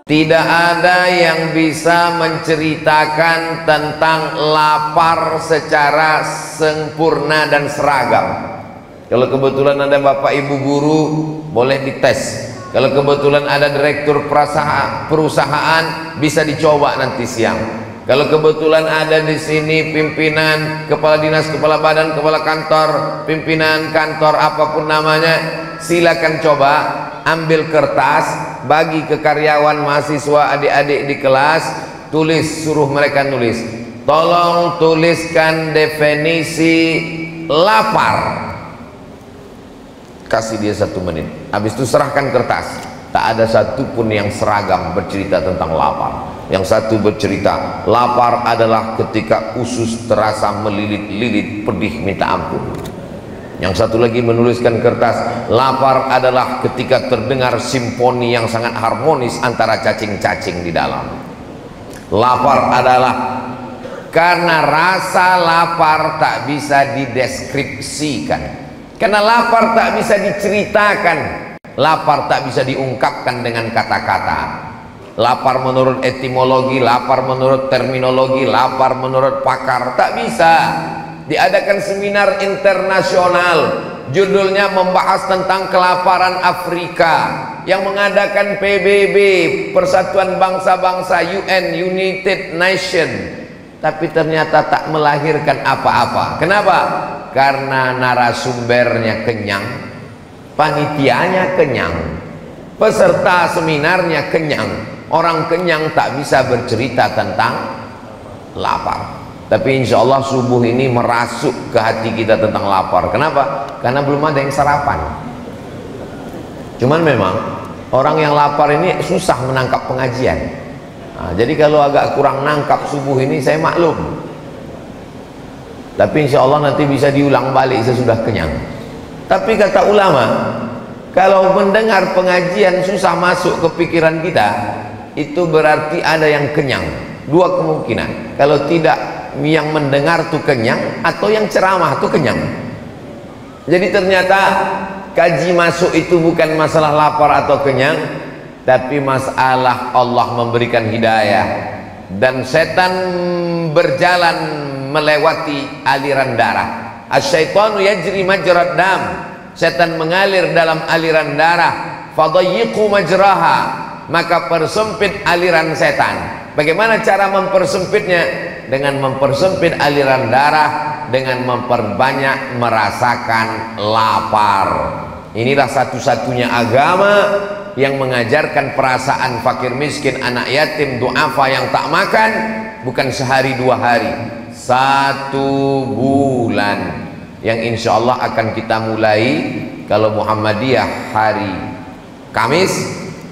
Tidak ada yang bisa menceritakan tentang lapar secara sempurna dan seragam. Kalau kebetulan ada bapak ibu guru, boleh dites. Kalau kebetulan ada direktur perusahaan, bisa dicoba nanti siang. Kalau kebetulan ada di sini pimpinan, kepala dinas, kepala badan, kepala kantor, pimpinan kantor apapun namanya, silakan coba ambil kertas, bagi ke karyawan, mahasiswa, adik-adik di kelas, tulis, suruh mereka nulis. Tolong tuliskan definisi lapar. Kasih dia 1 menit. Habis itu serahkan kertas. Tak ada satupun yang seragam bercerita tentang lapar. Yang satu bercerita, lapar adalah ketika usus terasa melilit-lilit, pedih minta ampun. Yang satu lagi menuliskan kertas, lapar adalah ketika terdengar simfoni yang sangat harmonis antara cacing-cacing di dalam. Lapar adalah karena rasa lapar tak bisa dideskripsikan, karena lapar tak bisa diceritakan, lapar tak bisa diungkapkan dengan kata-kata. Lapar menurut etimologi, lapar menurut terminologi, lapar menurut pakar, tak bisa. Diadakan seminar internasional, judulnya membahas tentang kelaparan Afrika, yang mengadakan PBB, Persatuan Bangsa-Bangsa, UN, United Nation, tapi ternyata tak melahirkan apa-apa. Kenapa? Karena narasumbernya kenyang, panitianya kenyang, peserta seminarnya kenyang. Orang kenyang tak bisa bercerita tentang lapar. Tapi insya Allah subuh ini merasuk ke hati kita tentang lapar. Kenapa? Karena belum ada yang sarapan. Cuman memang orang yang lapar ini susah menangkap pengajian. Nah, jadi kalau agak kurang nangkap subuh ini, saya maklum. Tapi insya Allah nanti bisa diulang balik sesudah kenyang. Tapi kata ulama, kalau mendengar pengajian susah masuk ke pikiran kita, itu berarti ada yang kenyang. 2 kemungkinan. Kalau tidak, yang mendengar tuh kenyang, atau yang ceramah tuh kenyang. Jadi ternyata kaji masuk itu bukan masalah lapar atau kenyang, tapi masalah Allah memberikan hidayah. Dan setan berjalan melewati aliran darah. Asyaitanu yajri majrad dam. Setan mengalir dalam aliran darah. Fadayyiqu majraha, maka persempit aliran setan. Bagaimana cara mempersempitnya? Dengan mempersempit aliran darah, dengan memperbanyak merasakan lapar. Inilah satu-satunya agama yang mengajarkan perasaan fakir miskin, anak yatim, duafa yang tak makan, bukan sehari 2 hari, 1 bulan, yang insya Allah akan kita mulai. Kalau Muhammadiyah hari Kamis,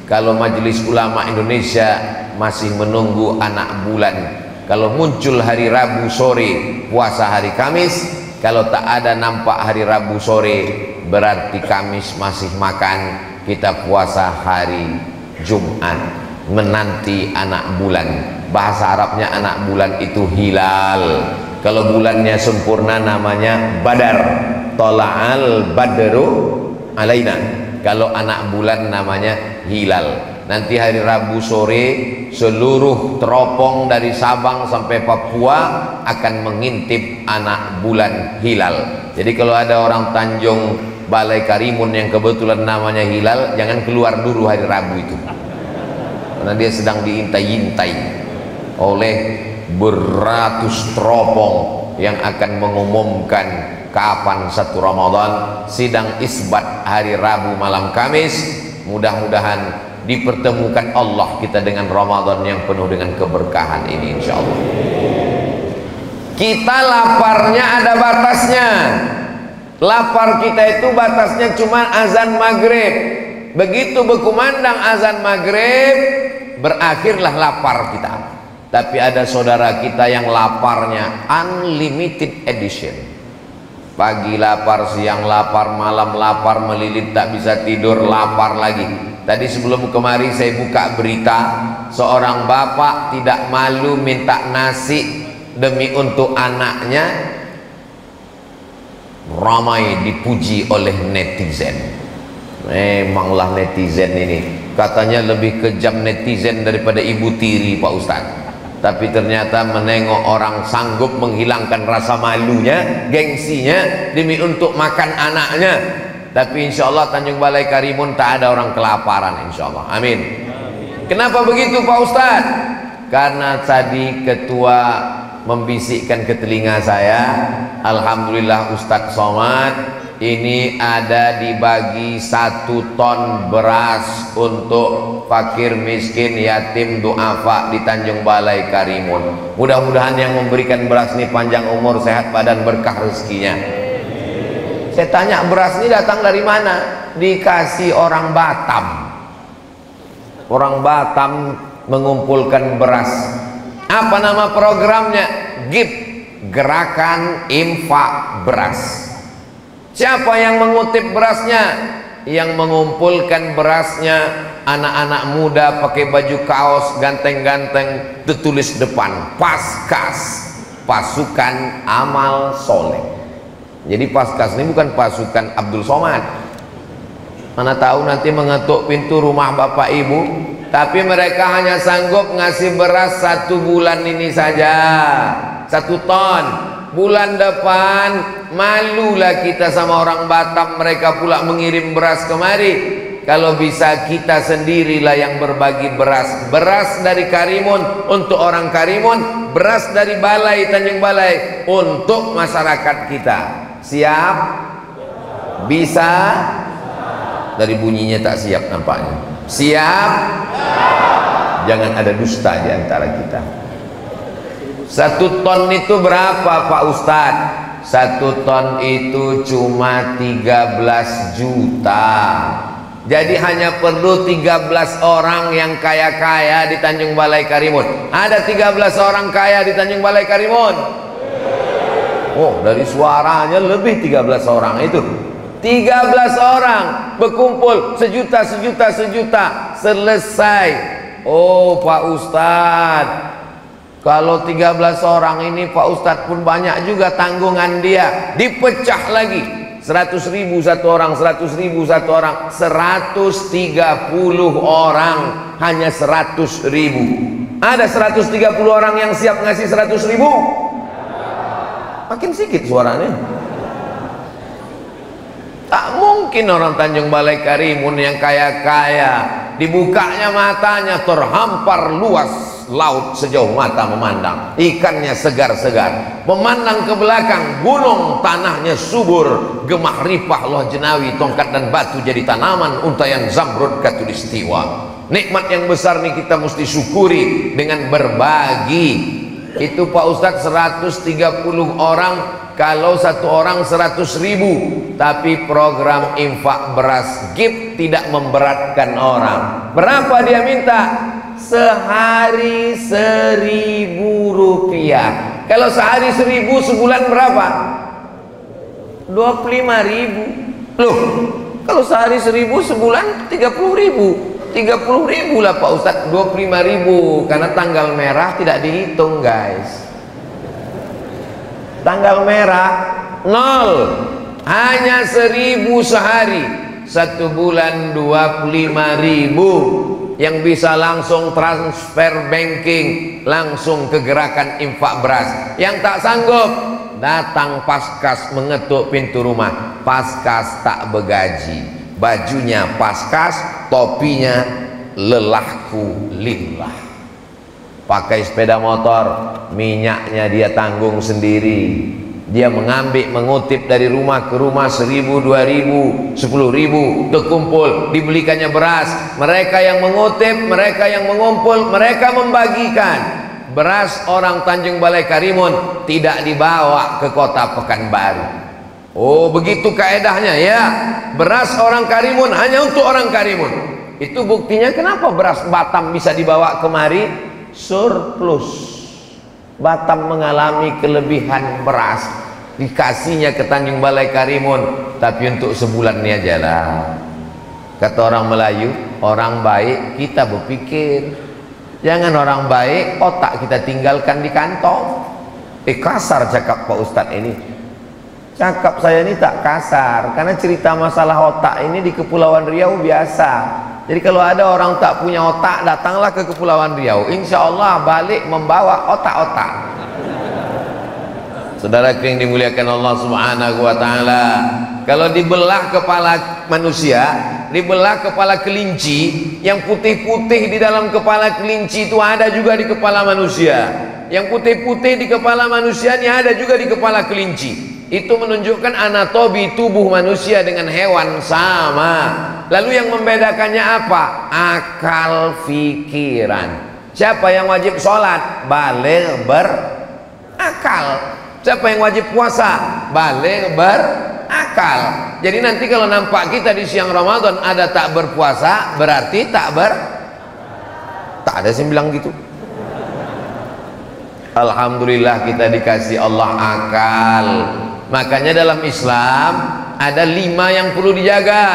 kalau Majelis Ulama Indonesia masih menunggu anak bulan. Kalau muncul hari Rabu sore, puasa hari Kamis. Kalau tak ada nampak hari Rabu sore, berarti Kamis masih makan, kita puasa hari Jumat, menanti anak bulan. Bahasa Arabnya anak bulan itu hilal. Kalau bulannya sempurna namanya Badar. Tola'al badru alaina. Kalau anak bulan namanya hilal. Nanti hari Rabu sore, seluruh teropong dari Sabang sampai Papua akan mengintip anak bulan hilal. Jadi kalau ada orang Tanjung Balai Karimun yang kebetulan namanya hilal, jangan keluar dulu hari Rabu itu, karena dia sedang diintai-intai oleh beratus teropong yang akan mengumumkan kapan 1 Ramadan. Sidang isbat hari Rabu malam Kamis. Mudah-mudahan dipertemukan Allah kita dengan Ramadan yang penuh dengan keberkahan ini, insya Allah. Kita laparnya ada batasnya. Lapar kita itu batasnya cuma azan maghrib. Begitu berkumandang azan maghrib, berakhirlah lapar kita. Tapi ada saudara kita yang laparnya unlimited edition. Pagi lapar, siang lapar, malam lapar, melilit tak bisa tidur, lapar lagi. Tadi sebelum kemari saya buka berita, seorang bapak tidak malu minta nasi demi untuk anaknya, ramai dipuji oleh netizen. Memanglah netizen ini Katanya lebih kejam netizen daripada ibu tiri Pak Ustadz. Tapi ternyata menengok orang sanggup menghilangkan rasa malunya, gengsinya demi untuk makan anaknya. Tapi insya Allah Tanjung Balai Karimun tak ada orang kelaparan, insya Allah. Amin. Kenapa begitu Pak Ustadz? Karena tadi ketua membisikkan ke telinga saya, alhamdulillah Ustadz Somad ini ada dibagi 1 ton beras untuk fakir miskin yatim duafa di Tanjung Balai Karimun. Mudah-mudahan yang memberikan beras ini panjang umur, sehat badan, berkah rezekinya. Saya tanya, beras ini datang dari mana? Dikasih orang Batam. Orang Batam mengumpulkan beras. Apa nama programnya? GIP, Gerakan Infak Beras. Siapa yang mengutip berasnya? Yang mengumpulkan berasnya anak-anak muda pakai baju kaos ganteng-ganteng, tertulis depan Paskas, Pasukan Amal Soleh. Jadi Paskas ini bukan pasukan Abdul Somad. Mana tahu nanti mengetuk pintu rumah bapak ibu. Tapi mereka hanya sanggup ngasih beras 1 bulan ini saja, 1 ton. Bulan depan malulah kita sama orang Batam, mereka pula mengirim beras kemari. Kalau bisa kita sendirilah yang berbagi beras. Beras dari Karimun untuk orang Karimun, beras dari Balai Tanjung Balai untuk masyarakat kita. Siap? Bisa? Dari bunyinya tak siap nampaknya. Siap? Jangan ada dusta di antara kita. 1 ton itu berapa Pak Ustadz? 1 ton itu cuma 13 juta. Jadi hanya perlu 13 orang yang kaya-kaya di Tanjung Balai Karimun. Ada 13 orang kaya di Tanjung Balai Karimun? Oh, dari suaranya lebih 13 orang itu. 13 orang berkumpul sejuta, selesai. Oh Pak Ustadz, kalau 13 orang ini Pak Ustadz pun banyak juga tanggungan dia. Dipecah lagi 100.000 1 orang, 100.000 1 orang, 130 orang hanya 100.000. Ada 130 orang yang siap ngasih 100.000? Makin sedikit suaranya. Tak mungkin orang Tanjung Balai Karimun yang kaya-kaya dibukanya matanya terhampar luas laut sejauh mata memandang, ikannya segar-segar, memandang ke belakang gunung tanahnya subur, gemah ripah loh jenawi, tongkat dan batu jadi tanaman, untayan zamrud katulistiwa. Nikmat yang besar nih kita mesti syukuri dengan berbagi. Itu Pak Ustadz 130 orang, kalau 1 orang 100.000. Tapi program infak beras GIP tidak memberatkan orang. Berapa dia minta? Sehari 1.000 rupiah. Kalau sehari 1.000, sebulan berapa? 25.000. Loh, kalau sehari 1.000, sebulan 30.000. 30.000 lah Pak Ustadz. 25.000 karena tanggal merah tidak dihitung guys. Tanggal merah 0, hanya 1.000 sehari. 1 bulan 25.000 yang bisa langsung transfer banking langsung ke gerakan infak beras. Yang tak sanggup datang Paskas mengetuk pintu rumah. Paskas tak begaji, bajunya Paskas, topinya lelahku lillah. Pakai sepeda motor, minyaknya dia tanggung sendiri. Dia mengutip dari rumah ke rumah 1.000, 2.000, 10.000 terkumpul, dibelikannya beras. Mereka yang mengutip, mereka yang mengumpul, mereka membagikan. Beras orang Tanjung Balai Karimun tidak dibawa ke kota Pekanbaru. Oh begitu kaedahnya ya. Beras orang Karimun hanya untuk orang Karimun. Itu buktinya kenapa beras Batam bisa dibawa kemari. Surplus. Batam mengalami kelebihan beras, dikasihnya ke Tanjung Balai Karimun, tapi untuk sebulan ini aja lah. Kata orang Melayu, orang baik kita berpikir, jangan orang baik otak kita tinggalkan di kantong. Kasar cakap Pak Ustadz ini. Cakap saya ini tak kasar, karena cerita masalah otak ini di Kepulauan Riau biasa. Jadi kalau ada orang tak punya otak, datanglah ke Kepulauan Riau, insya Allah balik membawa otak-otak. Saudara yang dimuliakan Allah Subhanahu wa Ta'ala, kalau dibelah kepala manusia, dibelah kepala kelinci, yang putih-putih di dalam kepala kelinci itu ada juga di kepala manusia, yang putih-putih di kepala manusia ini ada juga di kepala kelinci. Itu menunjukkan anatomi tubuh manusia dengan hewan sama. Lalu yang membedakannya apa? Akal pikiran. Siapa yang wajib sholat? Baligh berakal. Siapa yang wajib puasa? Baligh berakal. Jadi nanti kalau nampak kita di siang Ramadan ada tak berpuasa, berarti tak ada yang bilang gitu. Alhamdulillah kita dikasih Allah akal. Makanya dalam Islam ada 5 yang perlu dijaga.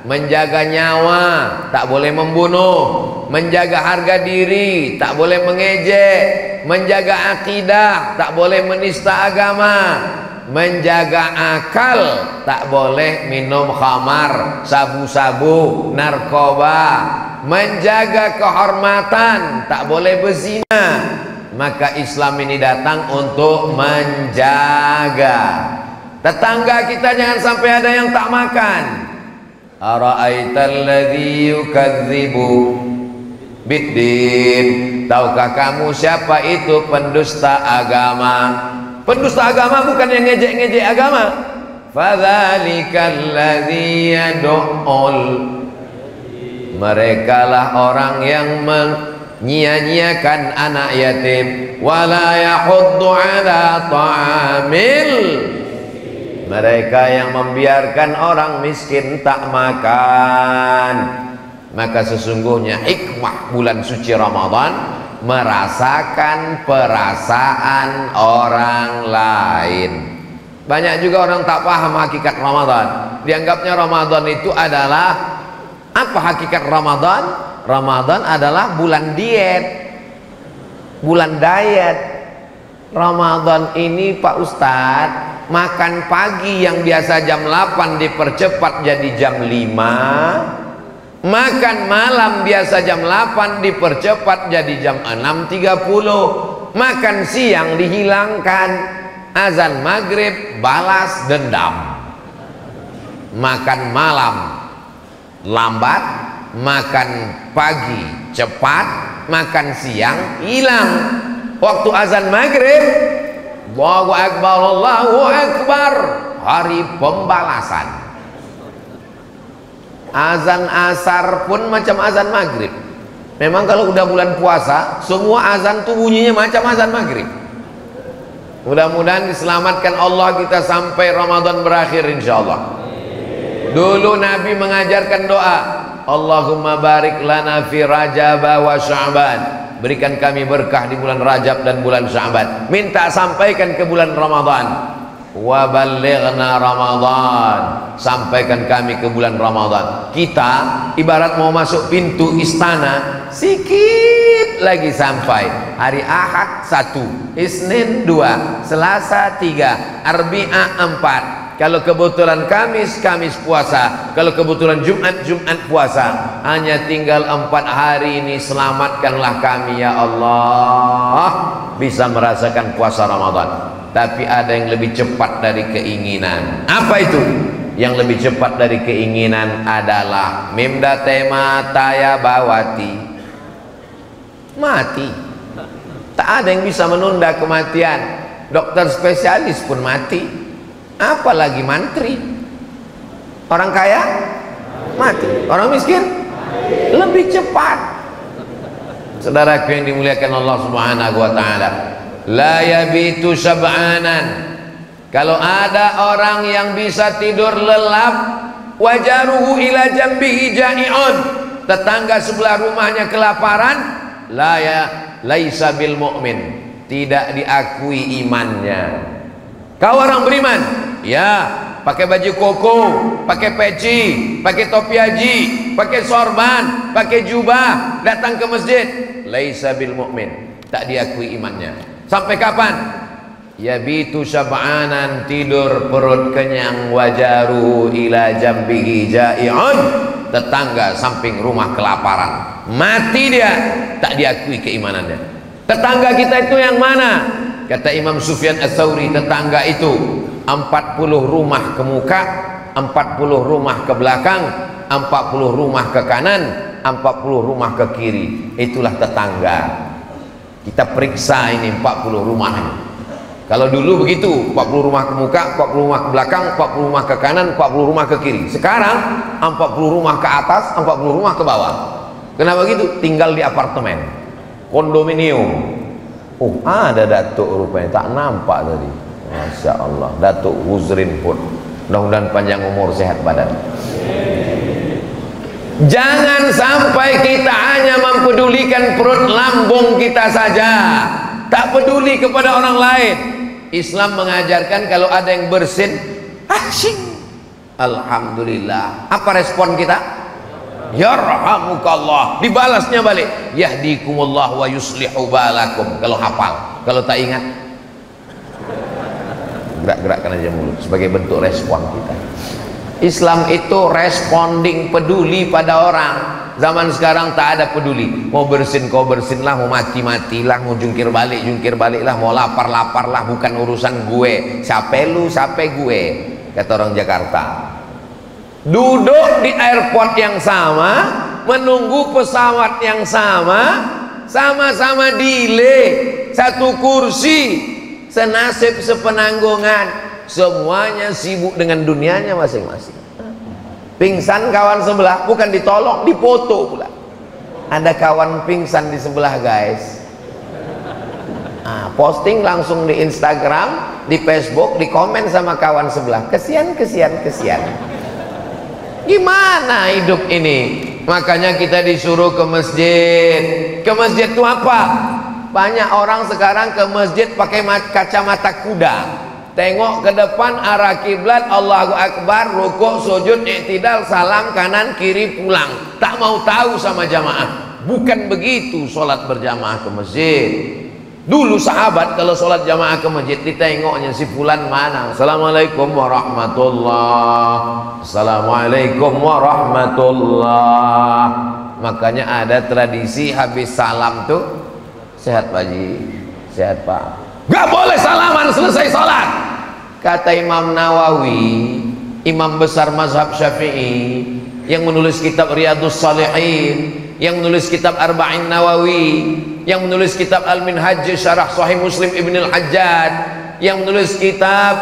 Menjaga nyawa, tak boleh membunuh. Menjaga harga diri, tak boleh mengejek. Menjaga akidah, tak boleh menista agama. Menjaga akal, tak boleh minum khamar, sabu-sabu, narkoba. Menjaga kehormatan, tak boleh berzina. Maka Islam ini datang untuk menjaga. Tetangga kita jangan sampai ada yang tak makan. Ara'aital ladzi yukadzibu biddin. Tahukah kamu siapa itu pendusta agama? Pendusta agama bukan yang ngejek-ngejek agama. Fadzalikal ladzi yad'ul. Merekalah orang yang menyia-nyiakan anak yatim, wala yahuddu ala ta'amil. Mereka yang membiarkan orang miskin tak makan. Maka sesungguhnya hikmah bulan suci Ramadan merasakan perasaan orang lain. Banyak juga orang tak paham hakikat Ramadan. Dianggapnya Ramadan itu adalah apa hakikat Ramadan? Ramadan adalah bulan diet, bulan diet. Ramadan ini Pak Ustadz, makan pagi yang biasa jam 8 dipercepat jadi jam 5, makan malam biasa jam 8 dipercepat jadi jam 6.30, makan siang dihilangkan, azan maghrib balas dendam, makan malam lambat, makan pagi cepat, makan siang hilang. Waktu azan maghrib, Allahu Akbar, Allahu Akbar, hari pembalasan. Azan asar pun macam azan maghrib. Memang kalau udah bulan puasa, semua azan tuh bunyinya macam azan maghrib. Mudah-mudahan diselamatkan Allah kita sampai Ramadan berakhir insyaallah. Dulu Nabi mengajarkan doa, Allahumma barik lana fi Rajab wa Sya'ban. Berikan kami berkah di bulan Rajab dan bulan Sya'ban. Minta sampaikan ke bulan Ramadan. Wa ballighna Ramadan. Sampaikan kami ke bulan Ramadan. Kita ibarat mau masuk pintu istana, sikit lagi sampai. Hari Ahad 1, Isnin 2, Selasa 3, Arbi'a 4. Kalau kebetulan Kamis, Kamis puasa. Kalau kebetulan Jumat, Jumat puasa. Hanya tinggal 4 hari ini. Selamatkanlah kami ya Allah, bisa merasakan puasa Ramadan. Tapi ada yang lebih cepat dari keinginan. Apa itu? Yang lebih cepat dari keinginan adalah mimda tema taya bawati, mati. Tak ada yang bisa menunda kematian. Dokter spesialis pun mati, apalagi mantri. Orang kaya mati, orang miskin lebih cepat. Saudaraku yang dimuliakan Allah Subhanahu wa Ta'ala, la yabitu sab'anan. Kalau ada orang yang bisa tidur lelap, wajaruhu ila jambihi ja'i'un, tetangga sebelah rumahnya kelaparan, laisa bil mu'min, tidak diakui imannya. Kau orang beriman, ya, pakai baju koko, pakai peci, pakai topi haji, pakai sorban, pakai jubah, datang ke masjid, laisa bil mu'min, tak diakui imannya. Sampai kapan? Yabitu sab'anan, tidur perut kenyang, wajaru ila jambihi ja'i'un, tetangga samping rumah kelaparan, mati dia, tak diakui keimanannya. Tetangga kita itu yang mana? Kata Imam Sufyan Ats-Tsauri, tetangga itu 40 rumah ke muka, 40 rumah ke belakang, 40 rumah ke kanan, 40 rumah ke kiri. Itulah tetangga. Kita periksa ini 40 rumah ini. Kalau dulu begitu, 40 rumah ke muka, 40 rumah ke belakang, 40 rumah ke kanan, 40 rumah ke kiri. Sekarang 40 rumah ke atas, 40 rumah ke bawah. Kenapa gitu? Tinggal di apartemen, kondominium. Oh, ada Datuk rupanya, tak nampak tadi. Masya Allah, Datuk Huzrin pun. Mudah-mudahan panjang umur, sehat badan. Jangan sampai kita hanya mempedulikan perut lambung kita saja, tak peduli kepada orang lain. Islam mengajarkan kalau ada yang bersin, asyik, alhamdulillah. Apa respon kita? Yarhamukallah. Dibalasnya balik, yahdikumullah wa yuslihu balakum. Kalau hafal, kalau tak ingat, gerak-gerakkan aja mulut sebagai bentuk respon kita. Islam itu responding, peduli pada orang. Zaman sekarang tak ada peduli. Mau bersin kau bersinlah, mau mati-matilah, mau jungkir baliklah, mau lapar-laparlah, bukan urusan gue. Siapa lu, siapa gue, kata orang Jakarta. Duduk di airport yang sama, menunggu pesawat yang sama, sama-sama delay, satu kursi, senasib sepenanggungan. Semuanya sibuk dengan dunianya masing-masing. Pingsan kawan sebelah, bukan ditolong, dipoto pula. Ada kawan pingsan di sebelah, guys. Posting langsung di Instagram, di Facebook, di komen sama kawan sebelah. Kesian. Gimana hidup ini? Makanya kita disuruh ke masjid. Ke masjid itu apa? Banyak orang sekarang ke masjid pakai kacamata kuda. Tengok ke depan, arah kiblat, Allahu Akbar, rukuk, sujud, i'tidal, salam, kanan, kiri, pulang. Tak mau tahu sama jamaah. Bukan begitu sholat berjamaah ke masjid. Dulu sahabat kalau sholat jamaah ke masjid, ditengoknya si fulan mana. Assalamualaikum warahmatullahi. Assalamualaikum warahmatullahi. Makanya ada tradisi habis salam tuh, sehat Pak Haji, sehat Pak. Gak boleh salaman selesai sholat. Kata Imam Nawawi, imam besar mazhab Syafi'i, yang menulis kitab Riyadhus Shalihin, yang menulis kitab Arba'in Nawawi, yang menulis kitab Al-Minhaj Syarah Sahih Muslim Ibn Al-Hajjaj, yang menulis kitab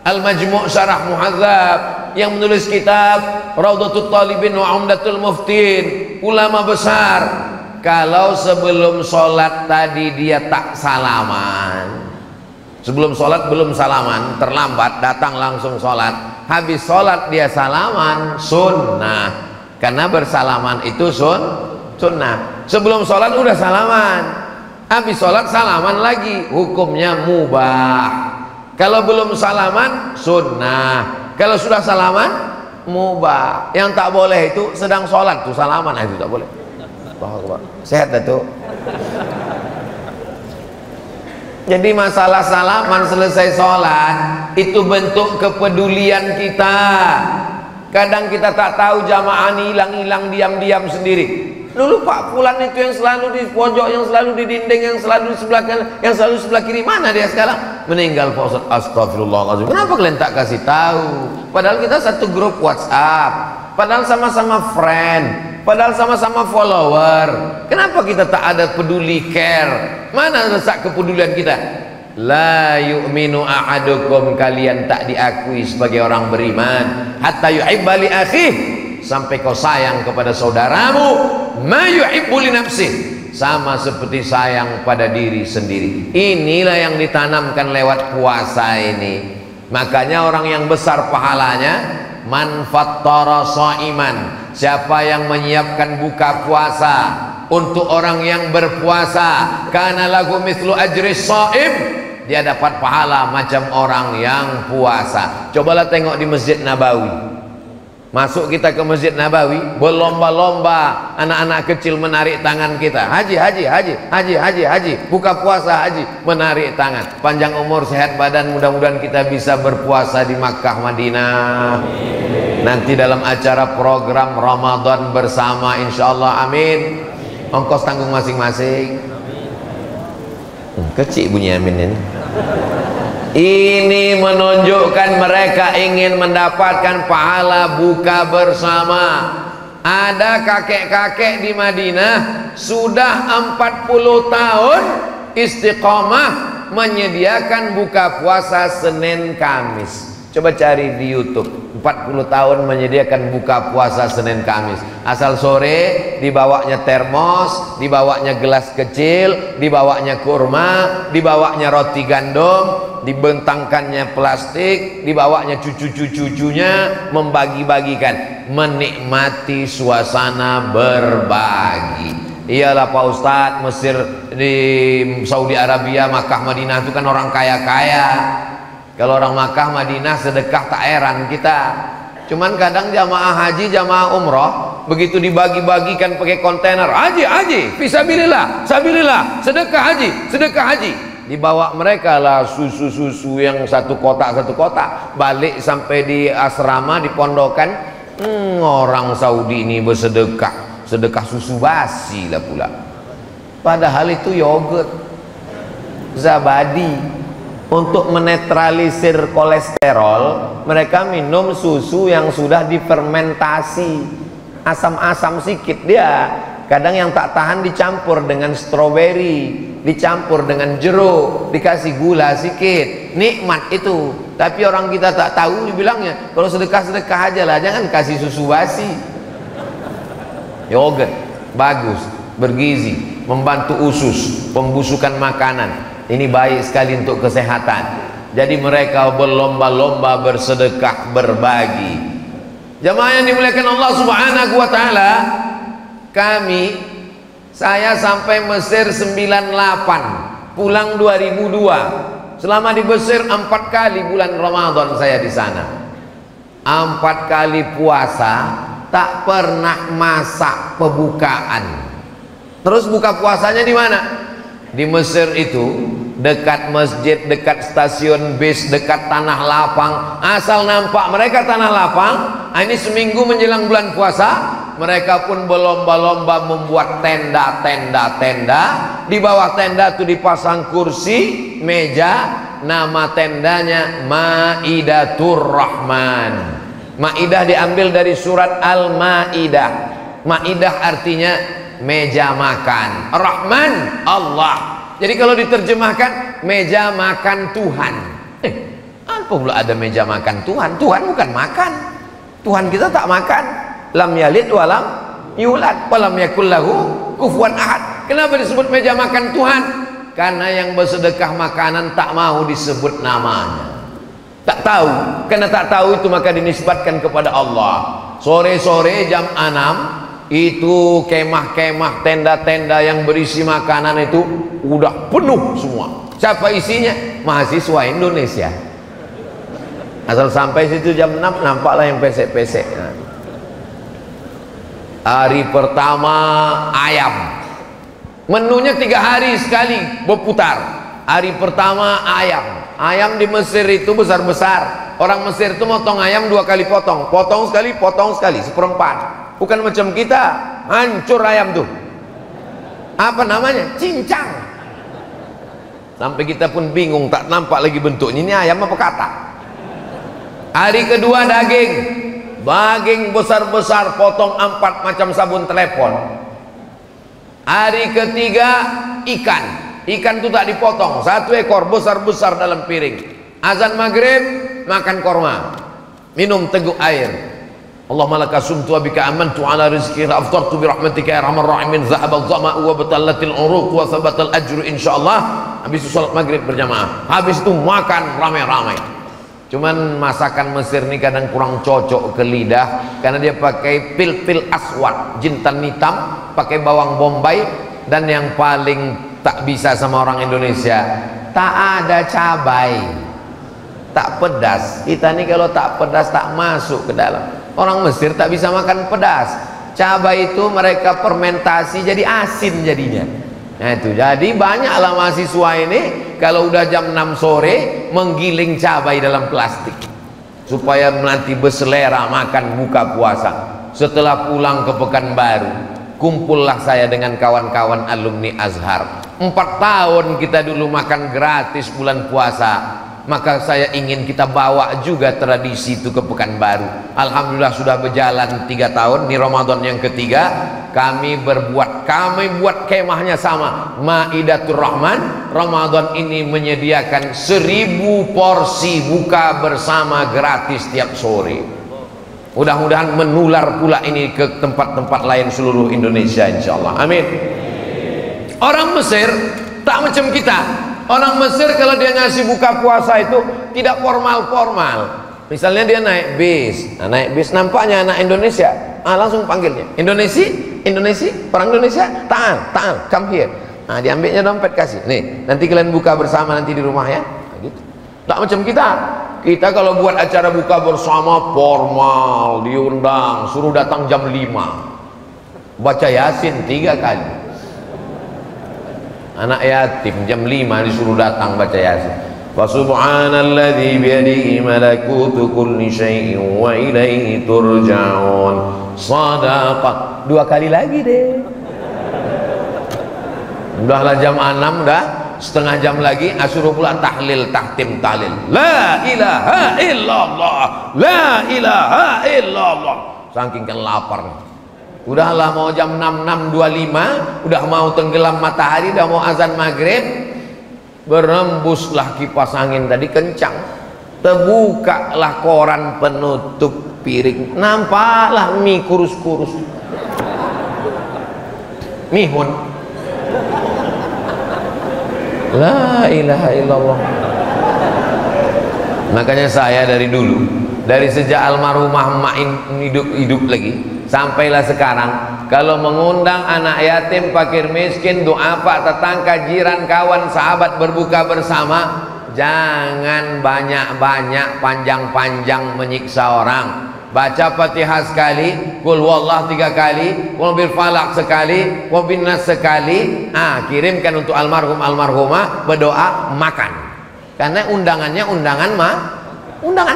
Al-Majmu' Syarah Muhadzab, yang menulis kitab Raudhatul Talibin wa Umdatul Muftin, ulama besar. Kalau sebelum sholat tadi dia tak salaman, sebelum sholat belum salaman, terlambat, datang langsung sholat, habis sholat dia salaman, sunnah. Karena bersalaman itu sunnah. Sebelum sholat udah salaman, habis sholat salaman lagi, hukumnya mubah. Kalau belum salaman, sunnah. Kalau sudah salaman, mubah. Yang tak boleh itu sedang sholat tuh salaman, itu tak boleh. Sehat Datuk. Jadi masalah salaman selesai sholat itu bentuk kepedulian kita. Kadang kita tak tahu jamaah ini hilang-hilang diam-diam sendiri. Dulu Pak Fulan itu yang selalu di pojok, yang selalu di dinding, yang selalu di sebelah kanan, yang selalu sebelah kiri, mana dia sekarang? Meninggal Pak Ustaz. Astagfirullahaladzim. Kenapa kalian tak kasih tahu? Padahal kita satu grup WhatsApp, padahal sama-sama friend, padahal sama-sama follower. Kenapa kita tak ada peduli, care? Mana letak kepedulian kita? La yu'minu ahadukum, kalian tak diakui sebagai orang beriman hatta yuhibba li akhih, sampai kau sayang kepada saudaramu ma yuhibbu li nafsih, sama seperti sayang pada diri sendiri. Inilah yang ditanamkan lewat puasa ini. Makanya orang yang besar pahalanya, man fattara shaiman, siapa yang menyiapkan buka puasa untuk orang yang berpuasa, kana lagu mithlu ajri shaim, dia dapat pahala macam orang yang puasa. Cobalah tengok di Masjid Nabawi. Masuk kita ke Masjid Nabawi, berlomba-lomba anak-anak kecil menarik tangan kita. Haji, haji, haji, haji, haji, haji, buka puasa haji, menarik tangan. Panjang umur, sehat badan, mudah-mudahan kita bisa berpuasa di Makkah, Madinah. Nanti dalam acara program Ramadan bersama insyaallah, amin. Ongkos tanggung masing-masing. Kecil bunyi amin ini. Ini menunjukkan mereka ingin mendapatkan pahala buka bersama. Ada kakek-kakek di Madinah sudah 40 tahun istiqomah menyediakan buka puasa Senin Kamis. Coba cari di YouTube, 40 tahun menyediakan buka puasa Senin Kamis. Asal sore dibawanya termos, dibawanya gelas kecil, dibawanya kurma, dibawanya roti gandum, dibentangkannya plastik, dibawanya cucu-cucunya, membagi-bagikan, menikmati suasana berbagi. Iyalah Pak Ustadz, Mesir, di Saudi Arabia, Makkah, Madinah itu kan orang kaya-kaya. Kalau orang Makkah, Madinah sedekah tak heran kita. Cuman kadang jamaah haji, jamaah umroh begitu dibagi-bagikan pakai kontainer, haji, fisabilillah, sabilillah, sedekah haji. Dibawa mereka lah susu-susu yang satu kotak, balik sampai di asrama, di pondokan. Orang Saudi ini bersedekah, sedekah susu basi lah pula. Padahal itu yogurt, zabadi. Untuk menetralisir kolesterol, mereka minum susu yang sudah difermentasi, asam-asam sikit dia. Kadang yang tak tahan dicampur dengan stroberi, dicampur dengan jeruk, dikasih gula sikit, nikmat itu. Tapi orang kita tak tahu, dibilangnya kalau sedekah-sedekah aja lah, jangan kasih susu basi. Yogurt bagus, bergizi, membantu usus, pembusukan makanan. Ini baik sekali untuk kesehatan. Jadi mereka berlomba-lomba bersedekah, berbagi. Jamaah yang dimuliakan Allah Subhanahu wa taala, saya sampai Mesir 98, pulang 2002. Selama di Mesir 4 kali bulan Ramadan saya di sana. 4 kali puasa, tak pernah masak pembukaan. Terus buka puasanya di mana? Di Mesir itu dekat masjid, dekat stasiun bis, dekat tanah lapang. Asal nampak mereka tanah lapang, ini seminggu menjelang bulan puasa, mereka pun berlomba-lomba membuat tenda. Di bawah tenda itu dipasang kursi, meja, nama tendanya Maidatur Rahman. Maidah diambil dari surat Al-Maidah. Maidah artinya meja makan, Rahman Allah. Jadi kalau diterjemahkan meja makan Tuhan. Apa pula ada meja makan Tuhan? Tuhan bukan makan. Tuhan kita tak makan. Lam yalid walam yulad walam yakul lahu kufuwan ahad. Kenapa disebut meja makan Tuhan? Karena yang bersedekah makanan tak mau disebut namanya. Tak tahu. Karena tak tahu itu maka dinisbatkan kepada Allah. Sore-sore jam 6 itu kemah-kemah, tenda-tenda yang berisi makanan itu udah penuh semua. Siapa isinya? Mahasiswa Indonesia. Asal sampai situ jam 6 nampaklah yang pesek-pesek. Hari pertama ayam, menunya 3 hari sekali berputar. Hari pertama ayam di Mesir itu besar-besar. Orang Mesir itu motong ayam 2 kali potong sekali, seperempat. Bukan macam kita, hancur ayam tuh. Apa namanya? Cincang. Sampai kita pun bingung, tak nampak lagi bentuknya. Ini ayam apa kata? Hari kedua daging besar-besar, potong 4 macam sabun telepon. Hari ketiga ikan tuh tak dipotong, 1 ekor besar-besar dalam piring. Azan maghrib makan korma, minum teguk air. Allahumma laka sumtu wa bika amantu ala rizqi la aftartu bi rahmatika ya arhamar rahimin, zahaba adh-dhama'u wa batallatil uruq wa thabatal ajru insyaallah. Habis salat maghrib berjamaah, habis itu makan ramai-ramai. Cuman masakan Mesir ini kadang kurang cocok ke lidah karena dia pakai pil aswad, jintan hitam, pakai bawang bombay, dan yang paling tak bisa sama orang Indonesia, tak ada cabai, tak pedas. Kita nih kalau tak pedas tak masuk ke dalam. Orang Mesir tak bisa makan pedas. Cabai itu mereka fermentasi jadi asin jadinya. Nah itu, jadi banyaklah mahasiswa ini kalau udah jam 6 sore menggiling cabai dalam plastik. supaya nanti berselera makan buka puasa. Setelah pulang ke Pekanbaru, kumpullah saya dengan kawan-kawan alumni Azhar. 4 tahun kita dulu makan gratis bulan puasa. Maka saya ingin kita bawa juga tradisi itu ke Pekanbaru. Alhamdulillah sudah berjalan 3 tahun. Ini Ramadan yang ketiga. Kami buat kemahnya sama, Maidatur Rahman. Ramadan ini menyediakan 1000 porsi buka bersama gratis tiap sore. Mudah-mudahan menular pula ini ke tempat-tempat lain seluruh Indonesia, insyaallah. Amin. Orang Mesir tak macam kita. Orang Mesir kalau dia ngasih buka puasa itu tidak formal-formal. Misalnya dia naik bis, naik bis nampaknya anak Indonesia, langsung panggilnya, Indonesia, orang Indonesia, ta'al, come here. Diambilnya dompet, kasih, nih, nanti kalian buka bersama nanti di rumah ya. Gitu. Tak macam kita. Kita kalau buat acara buka bersama formal, diundang, suruh datang jam 5, baca Yasin 3 kali. Anak yatim jam 5 disuruh datang baca Yasin. Wa subhanalladzi biyadihi malakutu kulli syai'in wa ilaihi turja'un. Shadaqah. 2 kali lagi deh. Udahlah jam 6 dah, setengah jam lagi suruh pula tahlil, tahtim tahlil. La ilaha illallah, la ilaha illallah. Saking kan lapar. Udahlah mau jam 6.25, udah mau tenggelam matahari, udah mau azan maghrib, berembuslah kipas angin tadi kencang, terbukalah koran penutup piring, nampaklah mie kurus-kurus, mihun. La ilaha illallah. Makanya saya dari dulu, dari sejak almarhumah emak hidup lagi sampailah sekarang, kalau mengundang anak yatim, fakir miskin, doa pak, tetangga, jiran, kawan, sahabat berbuka bersama, jangan banyak-banyak, panjang-panjang menyiksa orang. Baca Fatihah sekali, Qul Huwallah 3 kali, Qul bil Falaq sekali, Qul bin Nas sekali. Kirimkan untuk almarhum almarhumah, berdoa, makan. Karena undangannya undangan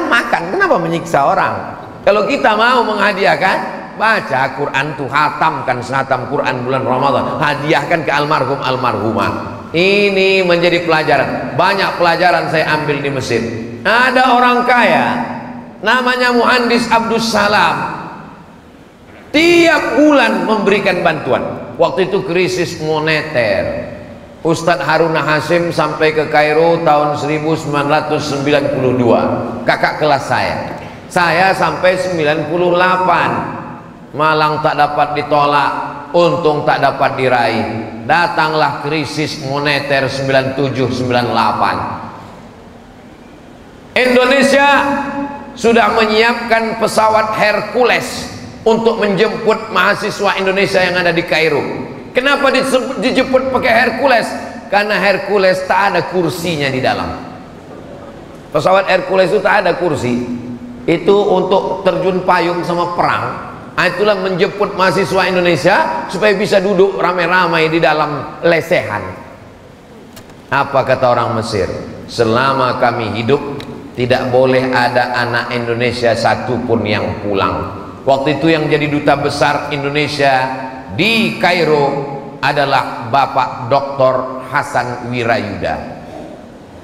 makan. Kenapa menyiksa orang? Kalau kita mau menghadiahkan, baca Quran tuh, hatamkan sehatam Quran bulan Ramadan, hadiahkan ke almarhum almarhumah. Ini menjadi pelajaran. Banyak pelajaran saya ambil di Mesir. Ada orang kaya namanya Muhandis Abdus Salam, tiap bulan memberikan bantuan. Waktu itu krisis moneter. Ustadz Haruna Hasim sampai ke Kairo tahun 1992, kakak kelas saya sampai 98. Malang tak dapat ditolak, untung tak dapat diraih. Datanglah krisis moneter 97-98. Indonesia sudah menyiapkan pesawat Hercules untuk menjemput mahasiswa Indonesia yang ada di Kairo. Kenapa dijemput pakai Hercules? Karena Hercules tak ada kursinya di dalam. Pesawat Hercules itu tak ada kursi. Itu untuk terjun payung sama perang. Itulah menjemput mahasiswa Indonesia supaya bisa duduk ramai-ramai di dalam lesehan. Apa kata orang Mesir? Selama kami hidup tidak boleh ada anak Indonesia satupun yang pulang. Waktu itu yang jadi duta besar Indonesia di Kairo adalah Bapak Dr. Hasan Wirayuda.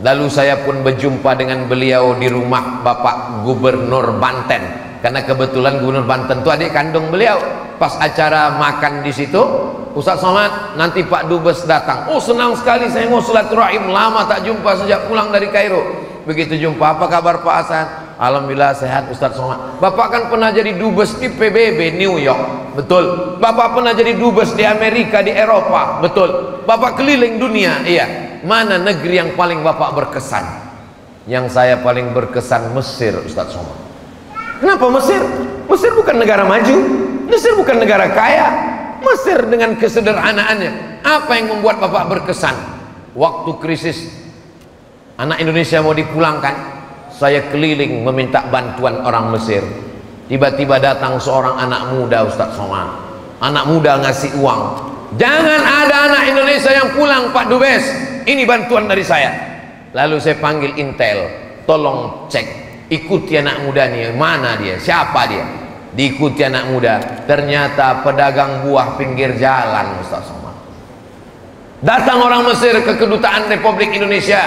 Lalu saya pun berjumpa dengan beliau di rumah Bapak Gubernur Banten. Karena kebetulan Gubernur Banten itu adik kandung beliau. Pas acara makan di situ, Ustaz Somad, nanti Pak Dubes datang. Oh senang sekali, saya mau silaturahim, lama tak jumpa sejak pulang dari Kairo. Begitu jumpa, apa kabar Pak Hasan? Alhamdulillah sehat Ustaz Somad. Bapak kan pernah jadi Dubes di PBB New York. Betul. Bapak pernah jadi Dubes di Amerika, di Eropa. Betul. Bapak keliling dunia. Iya. Mana negeri yang paling Bapak berkesan? Yang saya paling berkesan Mesir Ustaz Somad. Kenapa Mesir? Mesir bukan negara maju, Mesir bukan negara kaya. Mesir dengan kesederhanaannya. Apa yang membuat Bapak berkesan? Waktu krisis anak Indonesia mau dipulangkan, saya keliling meminta bantuan orang Mesir. Tiba-tiba datang seorang anak muda Ustaz Somad. Anak muda ngasih uang. Jangan ada anak Indonesia yang pulang Pak Dubes. Ini bantuan dari saya. Lalu saya panggil Intel, tolong cek ikuti anak muda nih, mana dia, siapa dia, diikuti anak muda, ternyata pedagang buah pinggir jalan Ustaz Somad. Datang orang Mesir ke kedutaan Republik Indonesia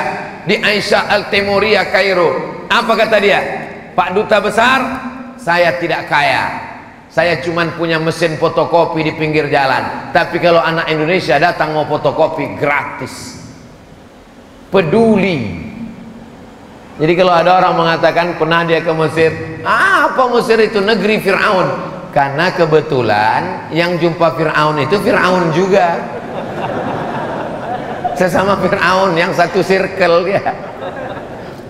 di Aisyah Al-Timuriyah Kairo. Apa kata dia? Pak Duta Besar, saya tidak kaya, saya cuma punya mesin fotokopi di pinggir jalan, tapi kalau anak Indonesia datang mau fotokopi gratis. Peduli. Jadi kalau ada orang mengatakan pernah dia ke Mesir, apa Mesir itu negeri Fir'aun? Karena kebetulan yang jumpa Fir'aun itu Fir'aun juga, sesama Fir'aun, yang satu circle dia.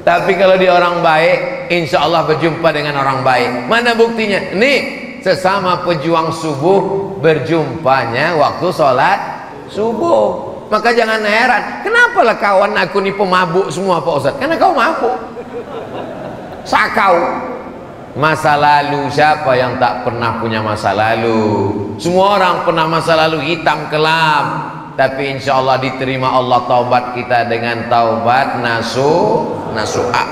Tapi kalau dia orang baik, insya Allah berjumpa dengan orang baik. Mana buktinya? Nih, sesama pejuang subuh berjumpanya waktu sholat subuh. Maka jangan heran, kenapa lah kawan aku nih pemabuk semua Pak Ustadz? Karena kau mabuk, sakau. Masa lalu, siapa yang tak pernah punya masa lalu? Semua orang pernah masa lalu hitam kelam, tapi insya Allah diterima Allah taubat kita dengan taubat nasuha.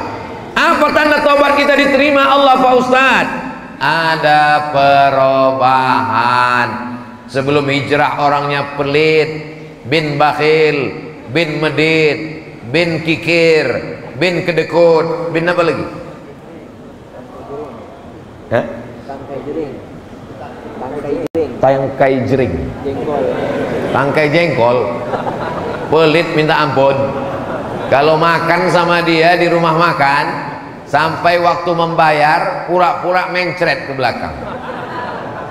Apa tanda taubat kita diterima Allah Pak Ustadz? Ada perubahan. Sebelum hijrah orangnya pelit, bin bakhil, bin medit, bin kikir, bin kedekut, bin apa lagi? Hah? Tangkai jering. Tangkai jengkol. Pelit minta ampun. Kalau makan sama dia di rumah makan, sampai waktu membayar pura-pura mencret ke belakang.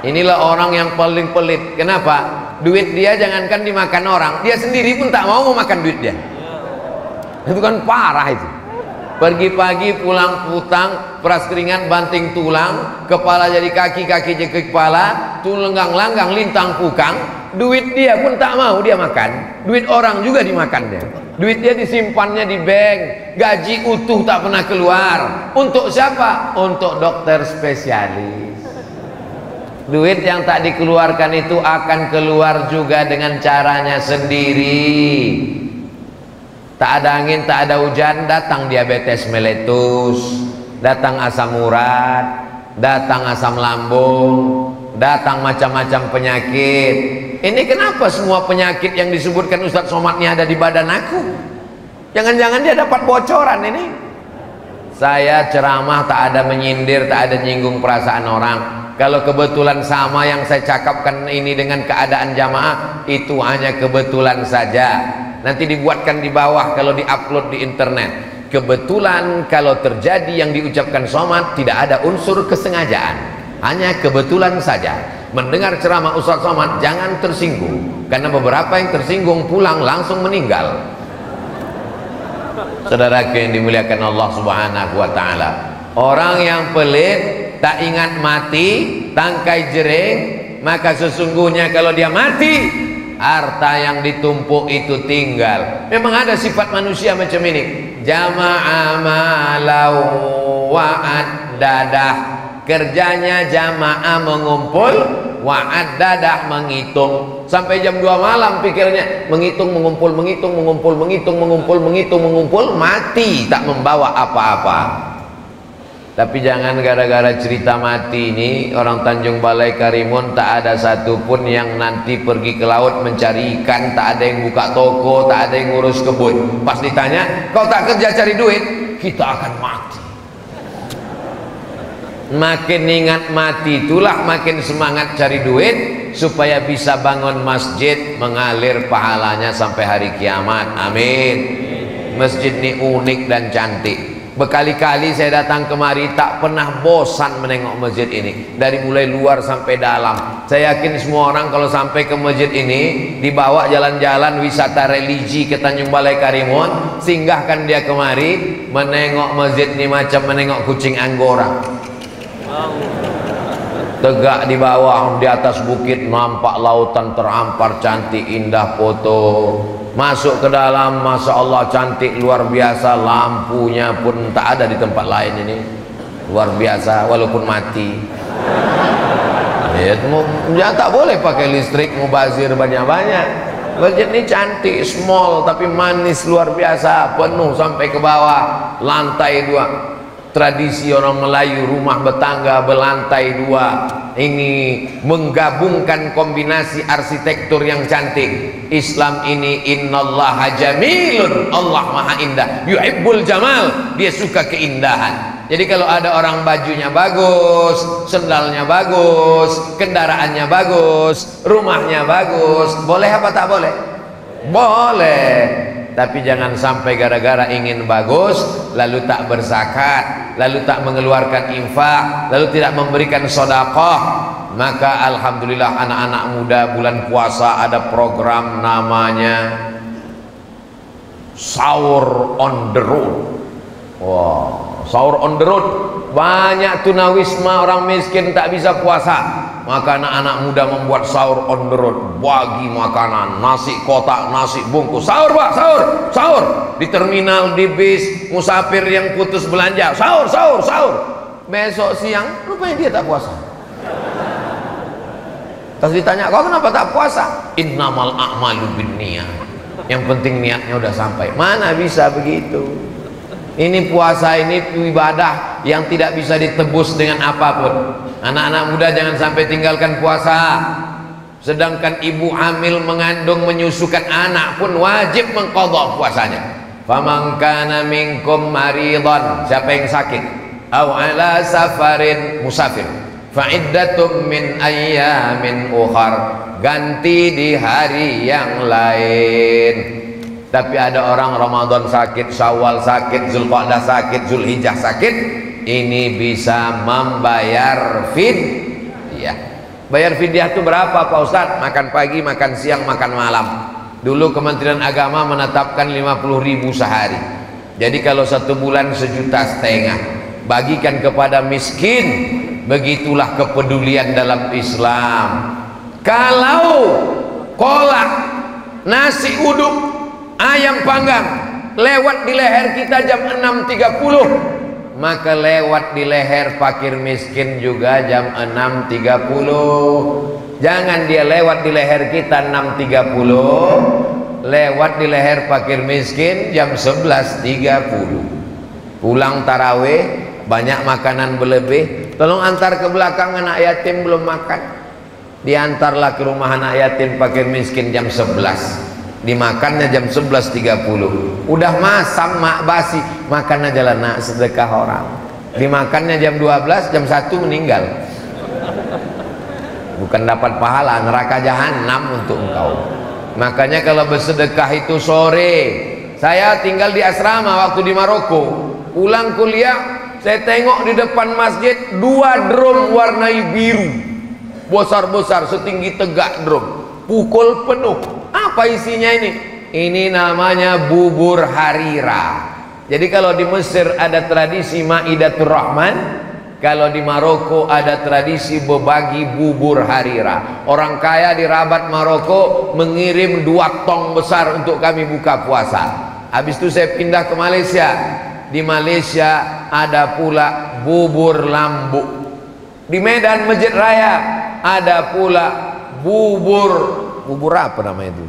Inilah orang yang paling pelit. Kenapa? Duit dia jangankan dimakan orang, dia sendiri pun tak mau makan duit dia. Itu kan parah itu. Pergi pagi pulang putang, peras keringat banting tulang, kepala jadi kaki, kaki jadi kepala, tulenggang-langgang lintang pukang. Duit dia pun tak mau dia makan. Duit orang juga dimakan dia. Duit dia disimpannya di bank, gaji utuh tak pernah keluar. Untuk siapa? Untuk dokter spesialis. Duit yang tak dikeluarkan itu akan keluar juga dengan caranya sendiri. Tak ada angin, tak ada hujan, datang diabetes meletus, datang asam urat, datang asam lambung, datang macam-macam penyakit. Ini kenapa semua penyakit yang disebutkan Ustadz Somad ini ada di badan aku? Jangan-jangan dia dapat bocoran ini. Saya ceramah tak ada menyindir, tak ada nyinggung perasaan orang. Kalau kebetulan sama yang saya cakapkan ini dengan keadaan jamaah, itu hanya kebetulan saja. Nanti dibuatkan di bawah kalau diupload di internet. Kebetulan kalau terjadi yang diucapkan Somad tidak ada unsur kesengajaan, hanya kebetulan saja. Mendengar ceramah Ustadz Somad jangan tersinggung, karena beberapa yang tersinggung pulang langsung meninggal. Saudaraku yang dimuliakan Allah Subhanahu wa Ta'ala, orang yang pelit, tak ingat mati, tangkai jering, maka sesungguhnya kalau dia mati, harta yang ditumpuk itu tinggal. Memang ada sifat manusia macam ini. Jama'a malau wa'ad dadah, kerjanya jamaah mengumpul, wa'ad dadah menghitung. Sampai jam 2 malam pikirnya menghitung, mengumpul, menghitung, mengumpul, menghitung, mengumpul, menghitung, mengumpul, mati tak membawa apa-apa. Tapi jangan gara-gara cerita mati ini orang Tanjung Balai Karimun tak ada satupun yang nanti pergi ke laut mencari ikan, tak ada yang buka toko, tak ada yang ngurus kebun. Pas ditanya, kau tak kerja cari duit? Kita akan mati. Makin ingat mati itulah makin semangat cari duit supaya bisa bangun masjid mengalir pahalanya sampai hari kiamat. Amin. Masjid ini unik dan cantik. Berkali-kali saya datang kemari tak pernah bosan menengok masjid ini, dari mulai luar sampai dalam. Saya yakin semua orang kalau sampai ke masjid ini dibawa jalan-jalan wisata religi ke Tanjung Balai Karimun, singgahkan dia kemari, menengok masjid ini macam menengok kucing Anggora. Tegak di bawah, di atas bukit nampak lautan terampar cantik indah, foto. Masuk ke dalam, Masya Allah cantik luar biasa, lampunya pun tak ada di tempat lain ini, luar biasa walaupun mati. Ya tak boleh pakai listrik, mubazir banyak-banyak. Masjid ini cantik, small tapi manis luar biasa, penuh sampai ke bawah, lantai 2. tradisi orang Melayu, rumah bertangga berlantai 2, ini menggabungkan kombinasi arsitektur yang cantik. Islam ini innallaha jamilun, Allah maha indah, yuhibbul jamal, dia suka keindahan. Jadi kalau ada orang bajunya bagus, sendalnya bagus, kendaraannya bagus, rumahnya bagus, boleh apa tak boleh? Boleh. Tapi jangan sampai gara-gara ingin bagus lalu tak berzakat, lalu tak mengeluarkan infak, lalu tidak memberikan sedekah. Maka alhamdulillah anak-anak muda bulan puasa ada program namanya Sahur on the Road. Wow, Sahur on the Road. Banyak tunawisma, orang miskin tak bisa puasa, maka anak-anak muda membuat sahur on the road, bagi makanan, nasi kotak, nasi bungkus, sahur pak, sahur, sahur di terminal, di bis, musafir yang putus belanja, sahur, sahur, sahur. Besok siang rupanya dia tak puasa. Terus ditanya, kau kenapa tak puasa? Innamal a'malu binniyat, yang penting niatnya udah sampai. Mana bisa begitu? Ini puasa, ini ibadah yang tidak bisa ditebus dengan apapun. Anak-anak muda jangan sampai tinggalkan puasa. Sedangkan ibu hamil, mengandung, menyusukan anak pun wajib mengqadha puasanya. Faman kana minkum maridan, siapa yang sakit, aw ala safarin, musafir, fa iddatum min ayyamin ukhar, ganti di hari yang lain. Tapi ada orang Ramadan sakit, Syawal sakit, Zulqa'dah sakit, Zulhijjah sakit, ini bisa membayar fidyah. Bayar fidyah itu berapa Pak Ustadz? Makan pagi, makan siang, makan malam. Dulu Kementerian Agama menetapkan 50.000 sehari. Jadi kalau 1 bulan 1,5 juta, bagikan kepada miskin. Begitulah kepedulian dalam Islam. Kalau kolak, nasi uduk, ayam panggang lewat di leher kita jam 6.30, maka lewat di leher fakir miskin juga jam 6.30. Jangan dia lewat di leher kita 6.30, lewat di leher fakir miskin jam 11.30. Pulang tarawih, banyak makanan berlebih, tolong antar ke belakang, anak yatim belum makan. Diantarlah ke rumah anak yatim fakir miskin jam 11, dimakannya jam 11.30. Udah masam, mak basi, makan aja lah nak, sedekah orang. Dimakannya jam 12, jam 1 meninggal. Bukan dapat pahala, neraka jahanam untuk engkau. Makanya kalau bersedekah itu sore. Saya tinggal di asrama waktu di Maroko. Pulang kuliah, saya tengok di depan masjid 2 drum warna biru, besar-besar, setinggi tegak drum, pukul penuh. Apa isinya ini? Ini namanya bubur harira. Jadi kalau di Mesir ada tradisi Maidatur Rahman, kalau di Maroko ada tradisi berbagi bubur harira. Orang kaya di Rabat Maroko mengirim 2 tong besar untuk kami buka puasa. Habis itu saya pindah ke Malaysia. Di Malaysia ada pula bubur lambuk. Di Medan Masjid Raya ada pula bubur apa namanya itu?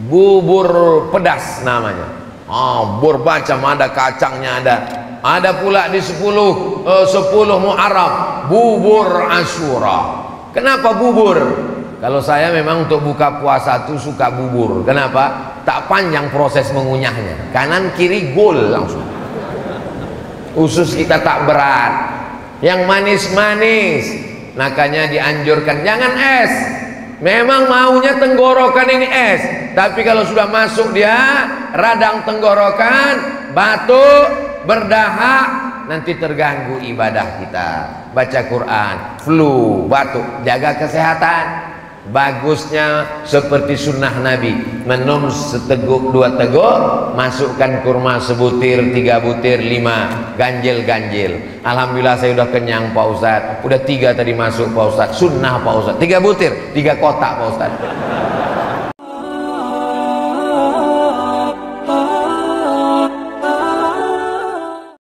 Bubur pedas namanya. Bubur macam, ada kacangnya, ada pula di 10 Muharram bubur Asyura. Kenapa bubur? Kalau saya memang untuk buka puasa tuh suka bubur. Kenapa? Tak panjang proses mengunyahnya, kanan kiri gol langsung. Usus kita tak berat, yang manis-manis. Makanya dianjurkan jangan es. Memang maunya tenggorokan ini es, tapi kalau sudah masuk dia radang tenggorokan, batuk, berdahak, nanti terganggu ibadah kita. Baca Quran, flu, batuk, jaga kesehatan. Bagusnya seperti sunnah Nabi, minum seteguk 2 teguk, masukkan kurma sebutir, 3 butir, 5, ganjil. Alhamdulillah saya udah kenyang Pak Ustadz. Udah 3 tadi masuk Pak Ustadz. Sunnah Pak Ustadz, 3 butir, 3 kotak Pak Ustadz.